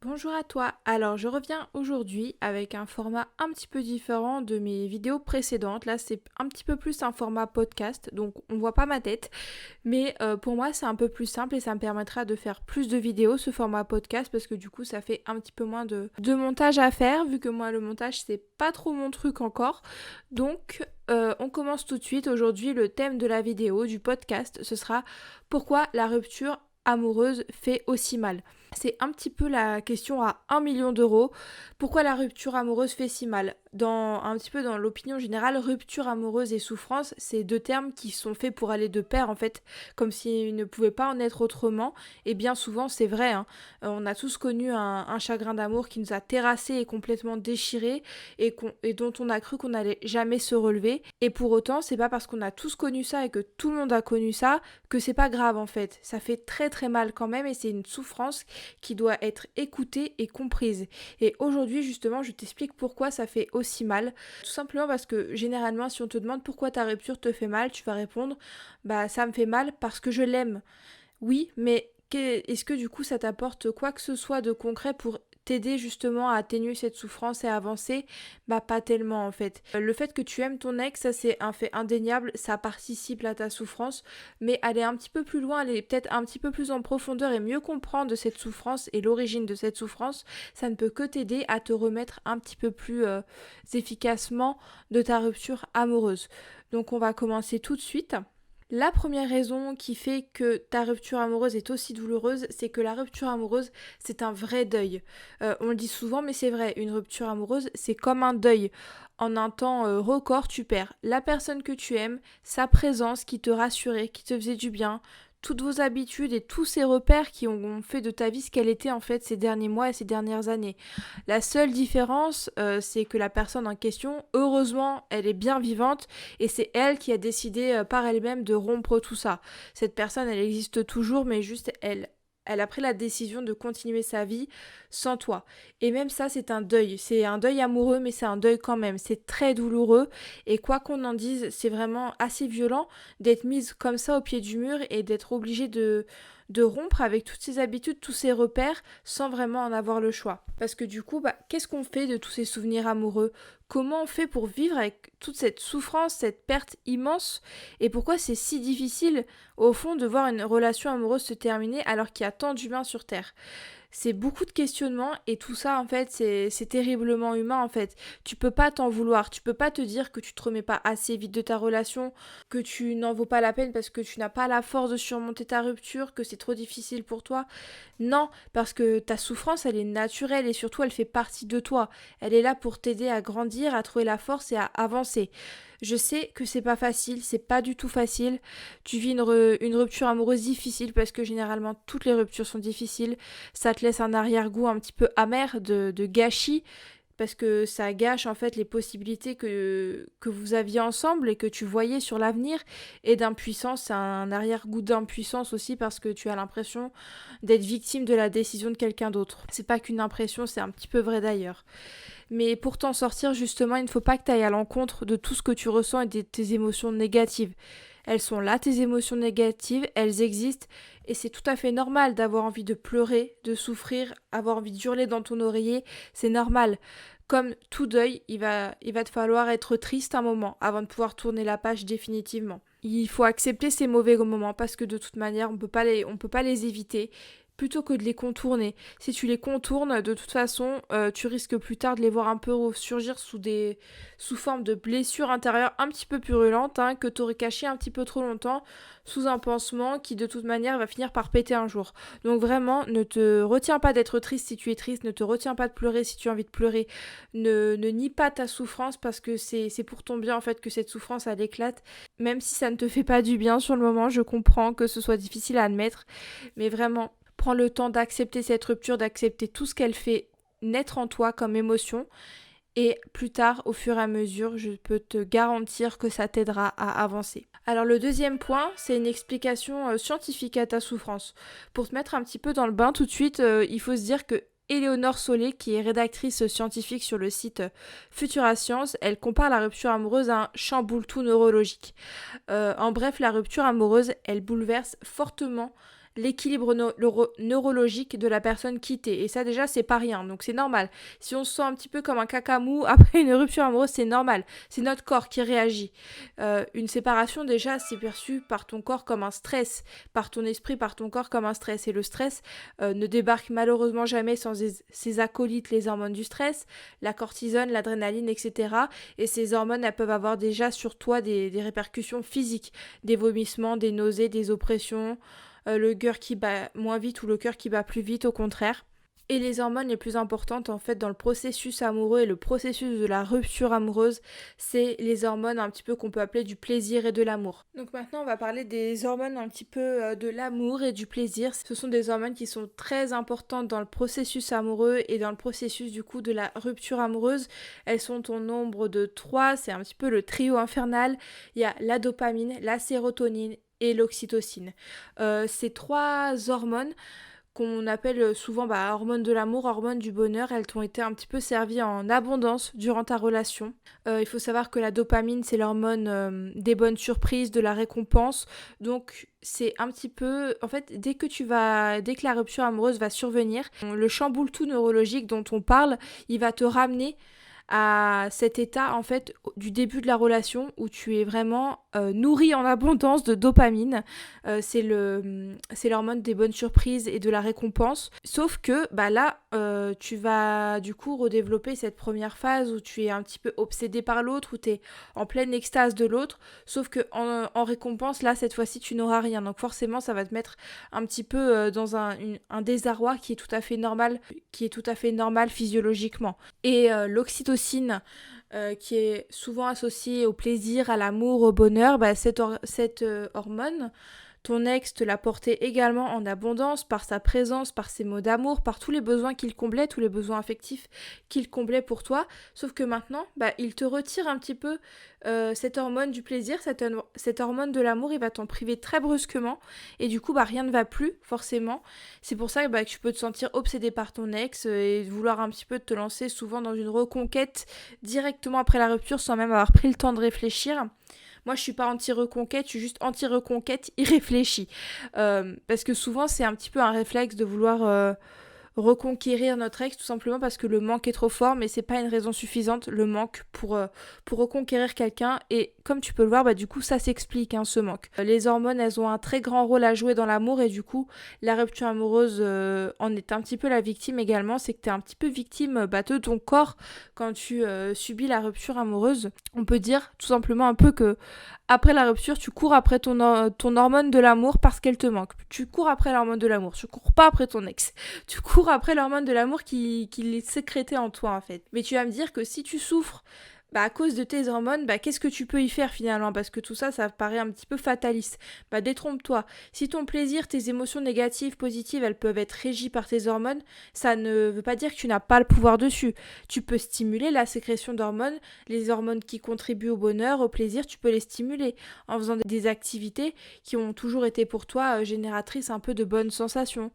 Bonjour à toi, alors je reviens aujourd'hui avec un format un petit peu différent de mes vidéos précédentes. Là c'est un petit peu plus un format podcast, donc on voit pas ma tête, mais pour moi c'est un peu plus simple et ça me permettra de faire plus de vidéos ce format podcast parce que du coup ça fait un petit peu moins de montage à faire vu que moi le montage c'est pas trop mon truc encore. Donc on commence tout de suite. Aujourd'hui le thème de la vidéo, du podcast, ce sera pourquoi la rupture amoureuse fait aussi mal. C'est un petit peu la question à 1 million d'euros. Pourquoi la rupture amoureuse fait si mal? Un petit peu dans l'opinion générale, rupture amoureuse et souffrance, c'est deux termes qui sont faits pour aller de pair en fait, comme s'ils ne pouvaient pas en être autrement. Et bien souvent c'est vrai, hein. On a tous connu un chagrin d'amour qui nous a terrassés et complètement déchirés et dont on a cru qu'on n'allait jamais se relever. Et pour autant, c'est pas parce qu'on a tous connu ça et que tout le monde a connu ça que c'est pas grave en fait. Ça fait très très mal quand même et c'est une souffrance qui doit être écoutée et comprise. Et aujourd'hui, justement, je t'explique pourquoi ça fait aussi mal. Tout simplement parce que généralement, si on te demande pourquoi ta rupture te fait mal, tu vas répondre bah ça me fait mal parce que je l'aime. Oui, mais est-ce que du coup ça t'apporte quoi que ce soit de concret pour t'aider justement à atténuer cette souffrance et à avancer? Bah pas tellement en fait. Le fait que tu aimes ton ex, ça c'est un fait indéniable, ça participe à ta souffrance, mais aller un petit peu plus loin, aller peut-être un petit peu plus en profondeur et mieux comprendre cette souffrance et l'origine de cette souffrance, ça ne peut que t'aider à te remettre un petit peu plus efficacement de ta rupture amoureuse. Donc on va commencer tout de suite. La première raison qui fait que ta rupture amoureuse est aussi douloureuse, c'est que la rupture amoureuse, c'est un vrai deuil. On le dit souvent, mais c'est vrai, une rupture amoureuse, c'est comme un deuil. En un temps record, tu perds la personne que tu aimes, sa présence qui te rassurait, qui te faisait du bien, toutes vos habitudes et tous ces repères qui ont fait de ta vie ce qu'elle était en fait ces derniers mois et ces dernières années. La seule différence, c'est que la personne en question, heureusement, elle est bien vivante et c'est elle qui a décidé par elle-même de rompre tout ça. Cette personne, elle existe toujours, mais juste elle a pris la décision de continuer sa vie sans toi. Et même ça, c'est un deuil. C'est un deuil amoureux, mais c'est un deuil quand même. C'est très douloureux. Et quoi qu'on en dise, c'est vraiment assez violent d'être mise comme ça au pied du mur et d'être obligée de rompre avec toutes ses habitudes, tous ses repères, sans vraiment en avoir le choix. Parce que du coup, qu'est-ce qu'on fait de tous ces souvenirs amoureux? Comment on fait pour vivre avec toute cette souffrance, cette perte immense? Et pourquoi c'est si difficile, au fond, de voir une relation amoureuse se terminer alors qu'il y a tant d'humains sur Terre? C'est beaucoup de questionnements et tout ça en fait c'est terriblement humain en fait. Tu peux pas t'en vouloir, tu peux pas te dire que tu te remets pas assez vite de ta relation, que tu n'en vaux pas la peine parce que tu n'as pas la force de surmonter ta rupture, que c'est trop difficile pour toi. Non, parce que ta souffrance elle est naturelle et surtout elle fait partie de toi. Elle est là pour t'aider à grandir, à trouver la force et à avancer. Je sais que c'est pas facile, c'est pas du tout facile. Tu vis une rupture amoureuse difficile parce que généralement toutes les ruptures sont difficiles. Ça te laisse un arrière-goût un petit peu amer de gâchis parce que ça gâche en fait les possibilités que vous aviez ensemble et que tu voyais sur l'avenir, et d'impuissance, c'est un arrière-goût d'impuissance aussi parce que tu as l'impression d'être victime de la décision de quelqu'un d'autre. C'est pas qu'une impression, c'est un petit peu vrai d'ailleurs. Mais pour t'en sortir, justement, il ne faut pas que tu ailles à l'encontre de tout ce que tu ressens et de tes émotions négatives. Elles sont là, tes émotions négatives, elles existent, et c'est tout à fait normal d'avoir envie de pleurer, de souffrir, avoir envie d'hurler dans ton oreiller, c'est normal. Comme tout deuil, il va te falloir être triste un moment avant de pouvoir tourner la page définitivement. Il faut accepter ces mauvais moments parce que de toute manière, on peut pas les éviter plutôt que de les contourner. Si tu les contournes, de toute façon, tu risques plus tard de les voir un peu surgir sous forme de blessures intérieures un petit peu purulentes, hein, que tu aurais cachées un petit peu trop longtemps, sous un pansement qui de toute manière va finir par péter un jour. Donc vraiment, ne te retiens pas d'être triste si tu es triste, ne te retiens pas de pleurer si tu as envie de pleurer, ne nie pas ta souffrance parce que c'est pour ton bien en fait que cette souffrance elle éclate. Même si ça ne te fait pas du bien sur le moment, je comprends que ce soit difficile à admettre, mais vraiment, prends le temps d'accepter cette rupture, d'accepter tout ce qu'elle fait naître en toi comme émotion. Et plus tard, au fur et à mesure, je peux te garantir que ça t'aidera à avancer. Alors le deuxième point, c'est une explication scientifique à ta souffrance. Pour te mettre un petit peu dans le bain tout de suite, il faut se dire que Éléonore Solé, qui est rédactrice scientifique sur le site Futura Science, elle compare la rupture amoureuse à un chamboule-tout neurologique. En bref, la rupture amoureuse, elle bouleverse fortement l'équilibre neurologique de la personne quittée. Et ça déjà c'est pas rien, donc c'est normal. Si on se sent un petit peu comme un cacamou après une rupture amoureuse, c'est normal. C'est notre corps qui réagit. Une séparation déjà c'est perçu par ton corps comme un stress, par ton esprit, par ton corps comme un stress. Et le stress ne débarque malheureusement jamais sans ses acolytes, les hormones du stress, la cortisone, l'adrénaline, etc. Et ces hormones, elles peuvent avoir déjà sur toi des répercussions physiques, des vomissements, des nausées, des oppressions, le cœur qui bat moins vite ou le cœur qui bat plus vite au contraire. Et les hormones les plus importantes en fait dans le processus amoureux et le processus de la rupture amoureuse, c'est les hormones un petit peu qu'on peut appeler du plaisir et de l'amour. Donc maintenant on va parler des hormones un petit peu de l'amour et du plaisir. Ce sont des hormones qui sont très importantes dans le processus amoureux et dans le processus du coup de la rupture amoureuse. Elles sont au nombre de 3, c'est un petit peu le trio infernal. Il y a la dopamine, la sérotonine et l'oxytocine. Ces 3 hormones qu'on appelle souvent hormones de l'amour, hormones du bonheur, elles t'ont été un petit peu servies en abondance durant ta relation. Il faut savoir que la dopamine, c'est l'hormone des bonnes surprises, de la récompense. Donc c'est un petit peu, en fait, dès que la rupture amoureuse va survenir, le chamboule tout neurologique dont on parle, il va te ramener à cet état en fait du début de la relation où tu es vraiment nourri en abondance de dopamine. C'est l'hormone des bonnes surprises et de la récompense. Sauf que là, tu vas du coup redévelopper cette première phase où tu es un petit peu obsédé par l'autre, où tu es en pleine extase de l'autre. Sauf que en récompense, là, cette fois-ci, tu n'auras rien. Donc forcément, ça va te mettre un petit peu dans un désarroi qui est tout à fait normal physiologiquement. Et l'oxytocine, qui est souvent associée au plaisir, à l'amour, au bonheur, cette hormone, ton ex te l'a portée également en abondance par sa présence, par ses mots d'amour, par tous les besoins qu'il comblait, tous les besoins affectifs qu'il comblait pour toi. Sauf que maintenant, il te retire un petit peu cette hormone du plaisir, cette hormone de l'amour, il va t'en priver très brusquement. Et du coup, rien ne va plus, forcément. C'est pour ça que tu peux te sentir obsédé par ton ex et vouloir un petit peu te lancer souvent dans une reconquête directement après la rupture sans même avoir pris le temps de réfléchir. Moi, je suis pas anti-reconquête, je suis juste anti-reconquête irréfléchie. Parce que souvent, c'est un petit peu un réflexe de vouloir reconquérir notre ex, tout simplement parce que le manque est trop fort, mais c'est pas une raison suffisante, le manque, pour reconquérir quelqu'un. Et comme tu peux le voir, du coup, ça s'explique, ce manque. Les hormones, elles ont un très grand rôle à jouer dans l'amour, et du coup, la rupture amoureuse en est un petit peu la victime également. C'est que t'es un petit peu victime de ton corps quand tu subis la rupture amoureuse. On peut dire tout simplement un peu que après la rupture, tu cours après ton hormone de l'amour parce qu'elle te manque. Tu cours après l'hormone de l'amour. Tu cours pas après ton ex. Tu cours après l'hormone de l'amour qui est sécrétée en toi, en fait. Mais tu vas me dire que si tu souffres à cause de tes hormones, qu'est-ce que tu peux y faire finalement? Parce que tout ça, ça paraît un petit peu fataliste. Détrompe-toi. Si ton plaisir, tes émotions négatives, positives, elles peuvent être régies par tes hormones, ça ne veut pas dire que tu n'as pas le pouvoir dessus. Tu peux stimuler la sécrétion d'hormones, les hormones qui contribuent au bonheur, au plaisir, tu peux les stimuler en faisant des activités qui ont toujours été pour toi génératrices un peu de bonnes sensations.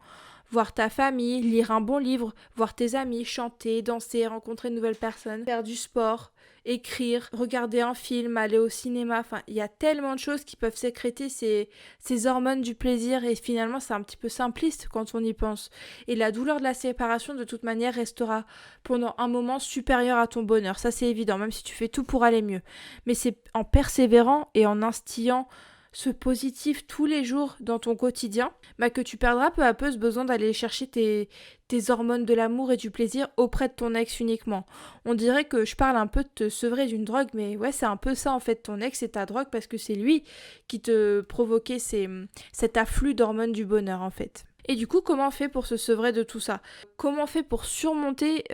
Voir ta famille, lire un bon livre, voir tes amis, chanter, danser, rencontrer de nouvelles personnes, faire du sport, écrire, regarder un film, aller au cinéma. Enfin, il y a tellement de choses qui peuvent sécréter ces hormones du plaisir, et finalement c'est un petit peu simpliste quand on y pense. Et la douleur de la séparation de toute manière restera pendant un moment supérieure à ton bonheur. Ça c'est évident, même si tu fais tout pour aller mieux. Mais c'est en persévérant et en instillant ce positif tous les jours dans ton quotidien, que tu perdras peu à peu ce besoin d'aller chercher tes hormones de l'amour et du plaisir auprès de ton ex uniquement. On dirait que je parle un peu de te sevrer d'une drogue, mais ouais, c'est un peu ça en fait. Ton ex, c'est ta drogue parce que c'est lui qui te provoquait cet afflux d'hormones du bonheur en fait. Et du coup, comment on fait pour se sevrer de tout ça? Comment on fait pour surmonter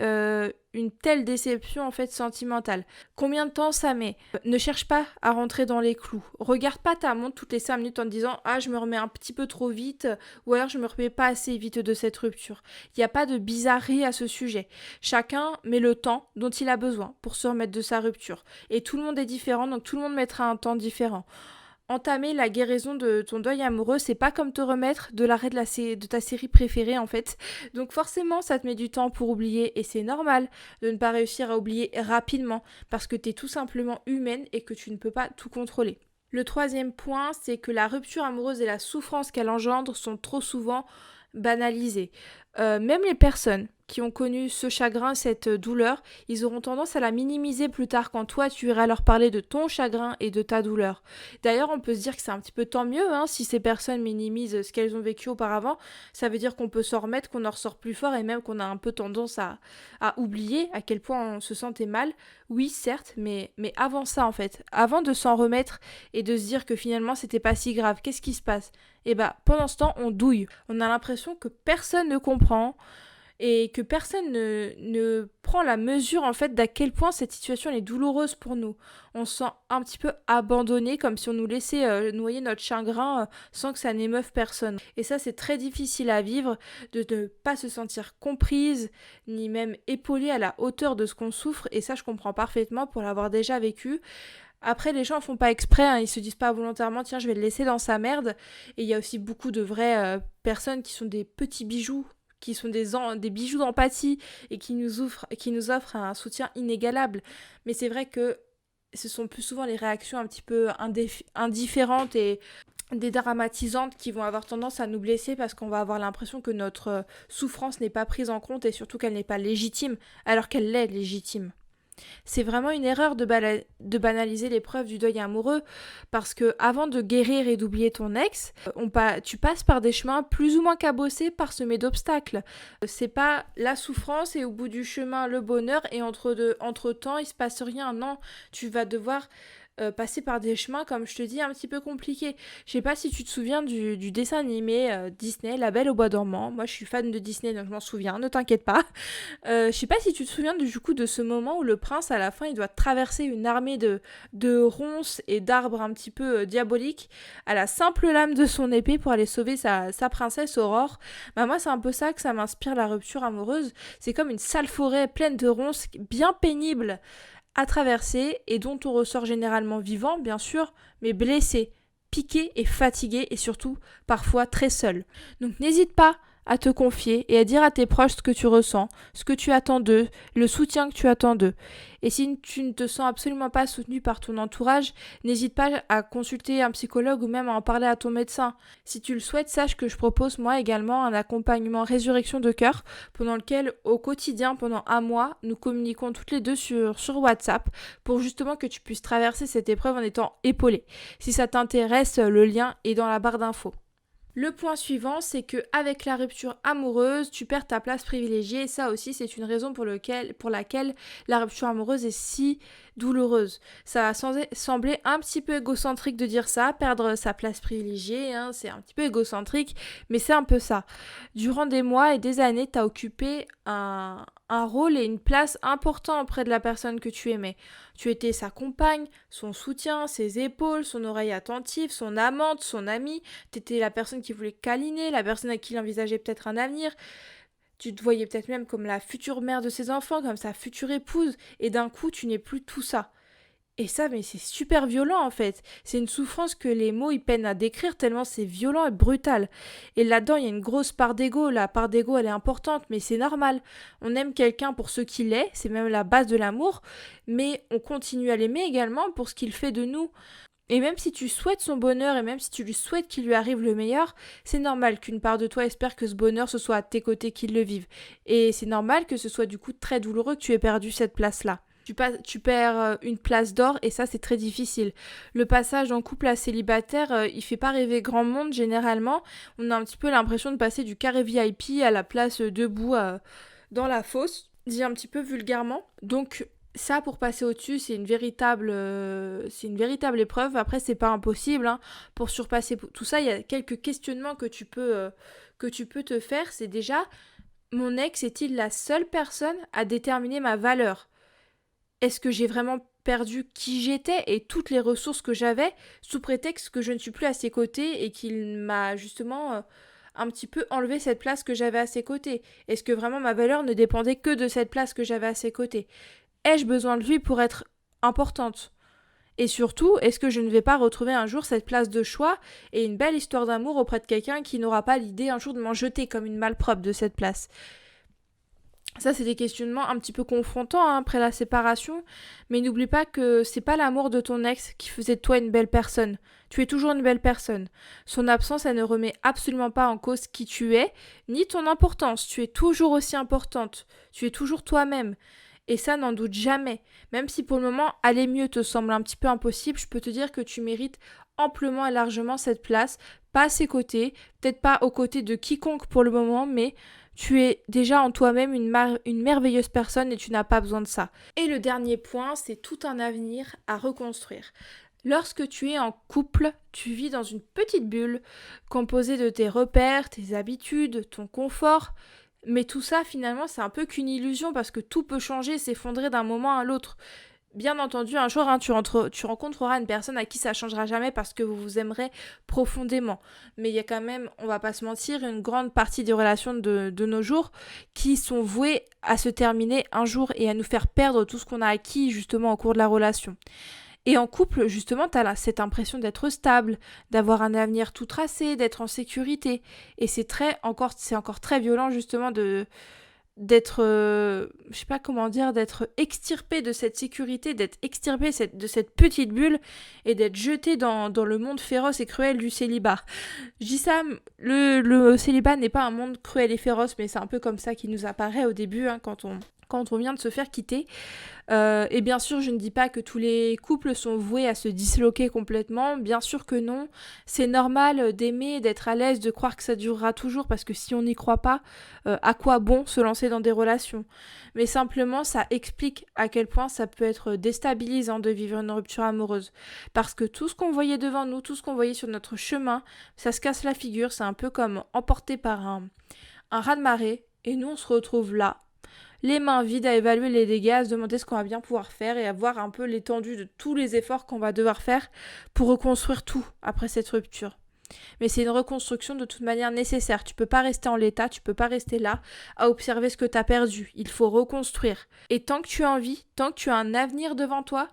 une telle déception en fait sentimentale? Combien de temps ça met? Ne cherche pas à rentrer dans les clous. Regarde pas ta montre toutes les 5 minutes en te disant « Ah, je me remets un petit peu trop vite » ou alors « Je me remets pas assez vite de cette rupture ». Il n'y a pas de bizarrerie à ce sujet. Chacun met le temps dont il a besoin pour se remettre de sa rupture. Et tout le monde est différent, donc tout le monde mettra un temps différent. Entamer la guérison de ton deuil amoureux, c'est pas comme te remettre de l'arrêt de ta série préférée en fait. Donc forcément, ça te met du temps pour oublier, et c'est normal de ne pas réussir à oublier rapidement parce que t'es tout simplement humaine et que tu ne peux pas tout contrôler. Le troisième point, c'est que la rupture amoureuse et la souffrance qu'elle engendre sont trop souvent banalisées. Même les personnes qui ont connu ce chagrin, cette douleur, ils auront tendance à la minimiser plus tard quand toi tu iras leur parler de ton chagrin et de ta douleur. D'ailleurs, on peut se dire que c'est un petit peu tant mieux si ces personnes minimisent ce qu'elles ont vécu auparavant. Ça veut dire qu'on peut s'en remettre, qu'on en ressort plus fort et même qu'on a un peu tendance à oublier à quel point on se sentait mal. Oui, certes, mais avant ça en fait, avant de s'en remettre et de se dire que finalement c'était pas si grave, qu'est-ce qui se passe? Et pendant ce temps, on douille. On a l'impression que personne ne comprend et que personne ne prend la mesure en fait d'à quel point cette situation est douloureuse pour nous. On se sent un petit peu abandonné, comme si on nous laissait noyer notre chagrin sans que ça n'émeuve personne. Et ça, c'est très difficile à vivre, de ne pas se sentir comprise, ni même épaulée à la hauteur de ce qu'on souffre. Et ça, je comprends parfaitement pour l'avoir déjà vécu. Après, les gens font pas exprès, ils se disent pas volontairement, tiens, je vais le laisser dans sa merde. Et il y a aussi beaucoup de vraies personnes qui sont des petits bijoux, qui sont des bijoux d'empathie et qui nous offrent un soutien inégalable. Mais c'est vrai que ce sont plus souvent les réactions un petit peu indifférentes et dédramatisantes qui vont avoir tendance à nous blesser parce qu'on va avoir l'impression que notre souffrance n'est pas prise en compte et surtout qu'elle n'est pas légitime, alors qu'elle l'est légitime. C'est vraiment une erreur de banaliser l'épreuve du deuil amoureux parce que avant de guérir et d'oublier ton ex, tu passes par des chemins plus ou moins cabossés, parsemés d'obstacles. C'est pas la souffrance et au bout du chemin le bonheur et entre temps il se passe rien. Non, tu vas devoir passer par des chemins, comme je te dis, un petit peu compliqués. Je sais pas si tu te souviens du dessin animé Disney, La Belle au Bois dormant. Moi, je suis fan de Disney, donc je m'en souviens, ne t'inquiète pas. Je sais pas si tu te souviens du coup de ce moment où le prince, à la fin, il doit traverser une armée de ronces et d'arbres un petit peu diaboliques à la simple lame de son épée pour aller sauver sa princesse Aurore. Moi, c'est un peu ça que ça m'inspire la rupture amoureuse. C'est comme une sale forêt pleine de ronces, bien pénible à traverser et dont on ressort généralement vivant, bien sûr, mais blessé, piqué et fatigué et surtout parfois très seul. Donc n'hésite pas à te confier et à dire à tes proches ce que tu ressens, ce que tu attends d'eux, le soutien que tu attends d'eux. Et si tu ne te sens absolument pas soutenu par ton entourage, n'hésite pas à consulter un psychologue ou même à en parler à ton médecin. Si tu le souhaites, sache que je propose moi également un accompagnement résurrection de cœur pendant lequel au quotidien, pendant un mois, nous communiquons toutes les deux sur WhatsApp pour justement que tu puisses traverser cette épreuve en étant épaulée. Si ça t'intéresse, le lien est dans la barre d'infos. Le point suivant, c'est que avec la rupture amoureuse, tu perds ta place privilégiée. Et ça aussi, c'est une raison pour laquelle la rupture amoureuse est si douloureuse. Ça va sembler un petit peu égocentrique de dire ça, perdre sa place privilégiée, c'est un petit peu égocentrique, mais c'est un peu ça. Durant des mois et des années, tu as occupé un rôle et une place importants auprès de la personne que tu aimais. Tu étais sa compagne, son soutien, ses épaules, son oreille attentive, son amante, son amie. T'étais la personne qui voulait câliner, la personne à qui il envisageait peut-être un avenir. Tu te voyais peut-être même comme la future mère de ses enfants, comme sa future épouse. Et d'un coup, tu n'es plus tout ça. Et ça, mais c'est super violent en fait. C'est une souffrance que les mots ils peinent à décrire tellement c'est violent et brutal. Et là-dedans, il y a une grosse part d'ego. La part d'ego, elle est importante, mais c'est normal. On aime quelqu'un pour ce qu'il est, c'est même la base de l'amour, mais on continue à l'aimer également pour ce qu'il fait de nous. Et même si tu souhaites son bonheur et même si tu lui souhaites qu'il lui arrive le meilleur, c'est normal qu'une part de toi espère que ce bonheur ce soit à tes côtés qu'il le vive. Et c'est normal que ce soit du coup très douloureux que tu aies perdu cette place-là. Tu perds une place d'or et ça c'est très difficile. Le passage d'un couple à célibataire, il fait pas rêver grand monde généralement. On a un petit peu l'impression de passer du carré VIP à la place debout dans la fosse, dit un petit peu vulgairement. Donc ça pour passer au-dessus c'est une véritable épreuve. Après c'est pas impossible. Pour surpasser tout ça il y a quelques questionnements que tu peux te faire. C'est déjà mon ex est-il la seule personne à déterminer ma valeur? Est-ce que j'ai vraiment perdu qui j'étais et toutes les ressources que j'avais sous prétexte que je ne suis plus à ses côtés et qu'il m'a justement un petit peu enlevé cette place que j'avais à ses côtés? Est-ce que vraiment ma valeur ne dépendait que de cette place que j'avais à ses côtés? Ai-je besoin de lui pour être importante? Et surtout, est-ce que je ne vais pas retrouver un jour cette place de choix et une belle histoire d'amour auprès de quelqu'un qui n'aura pas l'idée un jour de m'en jeter comme une malpropre de cette place? Ça, c'est des questionnements un petit peu confrontants après la séparation, mais n'oublie pas que c'est pas l'amour de ton ex qui faisait de toi une belle personne. Tu es toujours une belle personne. Son absence, elle ne remet absolument pas en cause qui tu es, ni ton importance. Tu es toujours aussi importante. Tu es toujours toi-même. Et ça, n'en doute jamais. Même si pour le moment, aller mieux te semble un petit peu impossible, je peux te dire que tu mérites amplement et largement cette place, pas à ses côtés, peut-être pas aux côtés de quiconque pour le moment, mais tu es déjà en toi-même une merveilleuse personne et tu n'as pas besoin de ça. Et le dernier point, c'est tout un avenir à reconstruire. Lorsque tu es en couple, tu vis dans une petite bulle composée de tes repères, tes habitudes, ton confort. Mais tout ça, finalement, c'est un peu qu'une illusion parce que tout peut changer, s'effondrer d'un moment à l'autre. Bien entendu, un jour, tu rencontreras une personne à qui ça changera jamais parce que vous vous aimerez profondément. Mais il y a quand même, on va pas se mentir, une grande partie des relations de nos jours qui sont vouées à se terminer un jour et à nous faire perdre tout ce qu'on a acquis justement au cours de la relation. Et en couple, justement, tu as cette impression d'être stable, d'avoir un avenir tout tracé, d'être en sécurité. Et c'est encore très violent justement d'être, je sais pas comment dire, d'être extirpé de cette sécurité, d'être extirpé de cette petite bulle et d'être jeté dans le monde féroce et cruel du célibat. Je dis ça, le célibat n'est pas un monde cruel et féroce, mais c'est un peu comme ça qu'il nous apparaît au début, quand on vient de se faire quitter. Et bien sûr, je ne dis pas que tous les couples sont voués à se disloquer complètement. Bien sûr que non. C'est normal d'aimer, d'être à l'aise, de croire que ça durera toujours parce que si on n'y croit pas, à quoi bon se lancer dans des relations? Mais simplement, ça explique à quel point ça peut être déstabilisant de vivre une rupture amoureuse. Parce que tout ce qu'on voyait devant nous, tout ce qu'on voyait sur notre chemin, ça se casse la figure. C'est un peu comme emporté par un raz-de-marée. Et nous, on se retrouve là, les mains vides à évaluer les dégâts, à se demander ce qu'on va bien pouvoir faire et à voir un peu l'étendue de tous les efforts qu'on va devoir faire pour reconstruire tout après cette rupture. Mais c'est une reconstruction de toute manière nécessaire. Tu peux pas rester en l'état, tu peux pas rester là à observer ce que tu as perdu. Il faut reconstruire. Et tant que tu as envie, tant que tu as un avenir devant toi,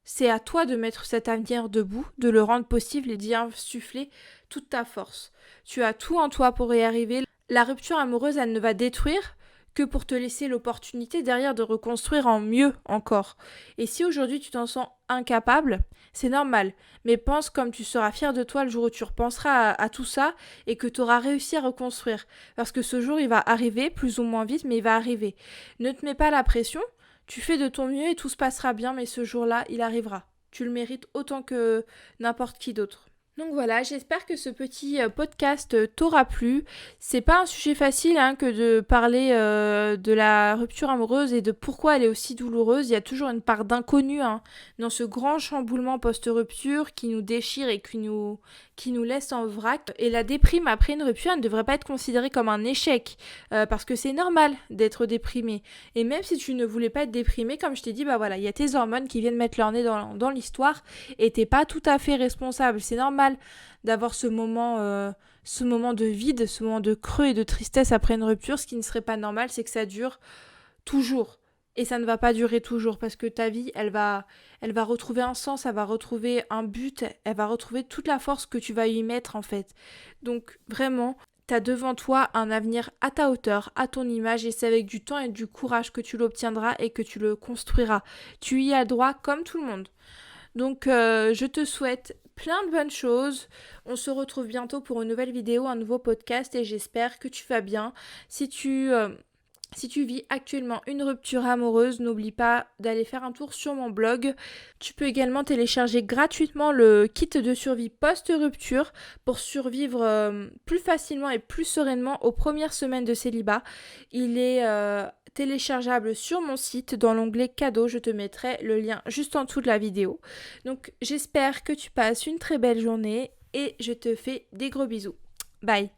c'est à toi de mettre cet avenir debout, de le rendre possible et d'y insuffler toute ta force. Tu as tout en toi pour y arriver. La rupture amoureuse, elle ne va détruire que pour te laisser l'opportunité derrière de reconstruire en mieux encore. Et si aujourd'hui tu t'en sens incapable, c'est normal, mais pense comme tu seras fier de toi le jour où tu repenseras à tout ça et que tu auras réussi à reconstruire. Parce que ce jour, il va arriver, plus ou moins vite, mais il va arriver. Ne te mets pas la pression, tu fais de ton mieux et tout se passera bien, mais ce jour-là, il arrivera. Tu le mérites autant que n'importe qui d'autre. Donc voilà, j'espère que ce petit podcast t'aura plu. C'est pas un sujet facile que de parler de la rupture amoureuse et de pourquoi elle est aussi douloureuse. Il y a toujours une part d'inconnu dans ce grand chamboulement post-rupture qui nous déchire et qui nous laisse en vrac. Et la déprime après une rupture, elle ne devrait pas être considérée comme un échec parce que c'est normal d'être déprimé. Et même si tu ne voulais pas être déprimé, comme je t'ai dit, il y a tes hormones qui viennent mettre leur nez dans l'histoire et t'es pas tout à fait responsable. C'est normal d'avoir ce moment de vide, ce moment de creux et de tristesse après une rupture. Ce qui ne serait pas normal, c'est que ça dure toujours. Et ça ne va pas durer toujours parce que ta vie, elle va retrouver un sens, elle va retrouver un but, elle va retrouver toute la force que tu vas y mettre en fait. Donc vraiment, t'as devant toi un avenir à ta hauteur, à ton image et c'est avec du temps et du courage que tu l'obtiendras et que tu le construiras. Tu y as droit comme tout le monde. Donc je te souhaite plein de bonnes choses. On se retrouve bientôt pour une nouvelle vidéo, un nouveau podcast et j'espère que tu vas bien. Si tu vis actuellement une rupture amoureuse, n'oublie pas d'aller faire un tour sur mon blog. Tu peux également télécharger gratuitement le kit de survie post-rupture pour survivre plus facilement et plus sereinement aux premières semaines de célibat. Il est téléchargeable sur mon site dans l'onglet cadeau. Je te mettrai le lien juste en dessous de la vidéo. Donc j'espère que tu passes une très belle journée et je te fais des gros bisous. Bye!